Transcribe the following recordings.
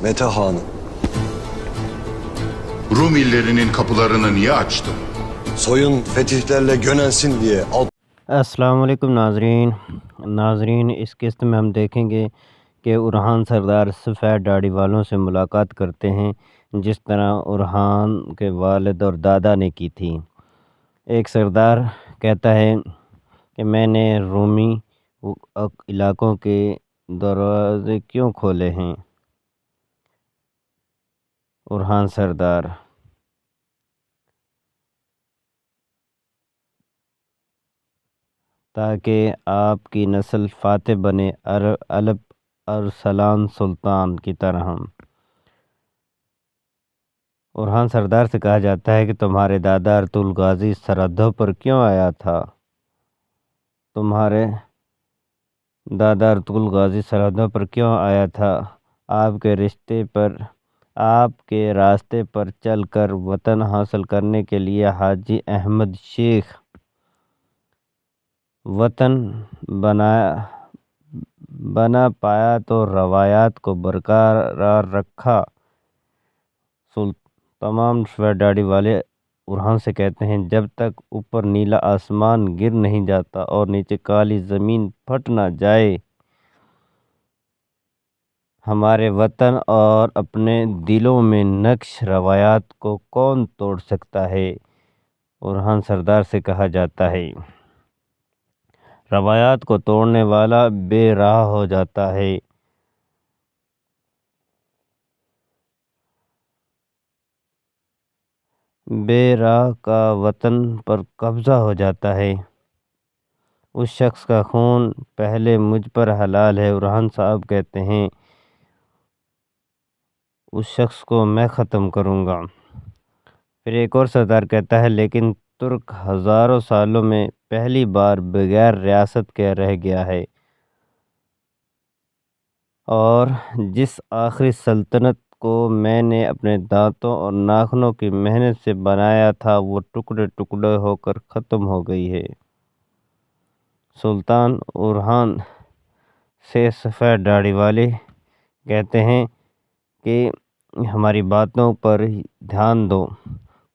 Mete Hanım. Rum illerinin kapılarını niye açtın? Soyun fetihlerle gönensin diye अस्सलाम वालेकुम नाजरीन इस किस्त में हम देखेंगे कि उरहान सरदार सफ़ेद दाढ़ी वालों से मुलाकात करते हैं जिस तरह उरहान के वालिद और दादा ने की थी। एक सरदार कहता है कि मैंने रूमी इलाकों के दरवाज़े क्यों खोले हैं। उरहान सरदार ताकि आपकी नस्ल फ़ातिह बने अलप अरसलान सुल्तान की तरह। उरहान सरदार से कहा जाता है कि तुम्हारे दादा अर्तुल गाजी सरहदों पर क्यों आया था। तुम्हारे दादा अर्तुल गाजी सरहदों पर क्यों आया था। आपके रास्ते पर चलकर वतन हासिल करने के लिए हाजी अहमद शेख वतन बना पाया तो रवायात को बरकरार रखा। तमाम सफ़ेद दाढ़ी वाले उरहान से कहते हैं जब तक ऊपर नीला आसमान गिर नहीं जाता और नीचे काली ज़मीन फट ना जाए हमारे वतन और अपने दिलों में नक्श रवायात को कौन तोड़ सकता है। उरहान सरदार से कहा जाता है रवायात को तोड़ने वाला बेराह हो जाता है। बेराह का वतन पर कब्ज़ा हो जाता है। उस शख्स का खून पहले मुझ पर हलाल है। उरहान साहब कहते हैं उस शख्स को मैं ख़त्म करूँगा। फिर एक और सरदार कहता है लेकिन तुर्क हज़ारों सालों में पहली बार बगैर रियासत के रह गया है और जिस आखिरी सल्तनत को मैंने अपने दांतों और नाखनों की मेहनत से बनाया था वो टुकड़े टुकड़े होकर ख़त्म हो गई है। सुल्तान उरहान से सफ़ेद दाढ़ी वाले कहते हैं कि हमारी बातों पर ध्यान दो।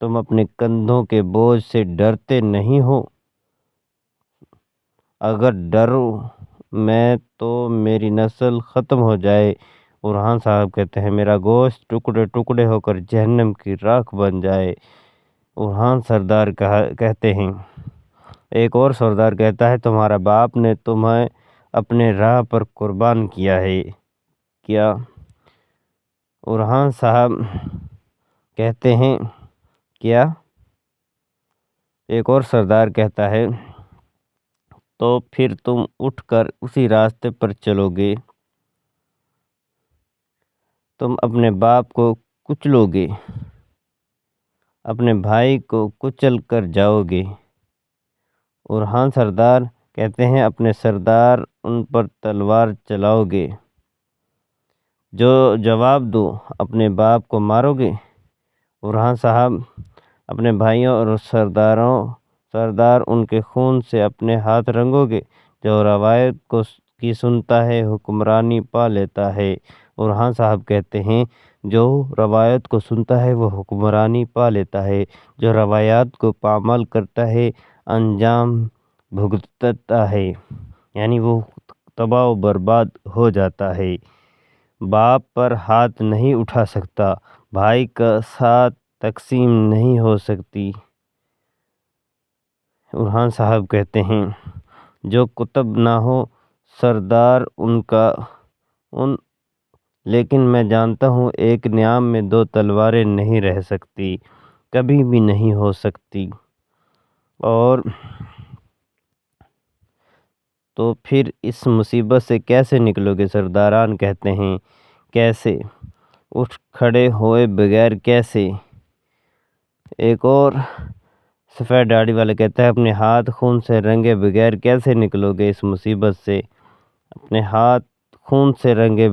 तुम अपने कंधों के बोझ से डरते नहीं हो। अगर डरो मैं तो मेरी नस्ल ख़त्म हो जाए। उरहान साहब कहते हैं मेरा गोश्त टुकड़े टुकड़े होकर जहन्नम की राख बन जाए। उरहान सरदार कहते हैं एक और सरदार कहता है तुम्हारा बाप ने तुम्हें अपने राह पर कुर्बान किया है क्या। उरहान साहब कहते हैं क्या। एक और सरदार कहता है तो फिर तुम उठकर उसी रास्ते पर चलोगे। तुम अपने बाप को कुचलोगे अपने भाई को कुचल कर जाओगे। उरहान सरदार कहते हैं अपने सरदार उन पर तलवार चलाओगे। जो जवाब दो अपने बाप को मारोगे। उरहान साहब अपने भाइयों और सरदार उनके खून से अपने हाथ रंगोगे। जो रवायत की सुनता है हुक्मरानी पा लेता है। उरहान साहब कहते हैं जो रवायत को सुनता है वो हुक्मरानी पा लेता है। जो रवायात को पामाल करता है अंजाम भुगतता है यानी वो तबाह व बर्बाद हो जाता है। बाप पर हाथ नहीं उठा सकता। भाई का साथ तकसीम नहीं हो सकती। उरहान साहब कहते हैं जो कुतब ना हो सरदार लेकिन मैं जानता हूँ एक न्याम में दो तलवारें नहीं रह सकती कभी भी नहीं हो सकती। और तो फिर इस मुसीबत से कैसे निकलोगे। सरदारान कहते हैं कैसे उठ खड़े होए बगैर कैसे। एक और सफ़ेद दाढ़ी वाला कहता है अपने हाथ खून से रंगे बगैर कैसे निकलोगे इस मुसीबत से। अपने हाथ खून से रंगे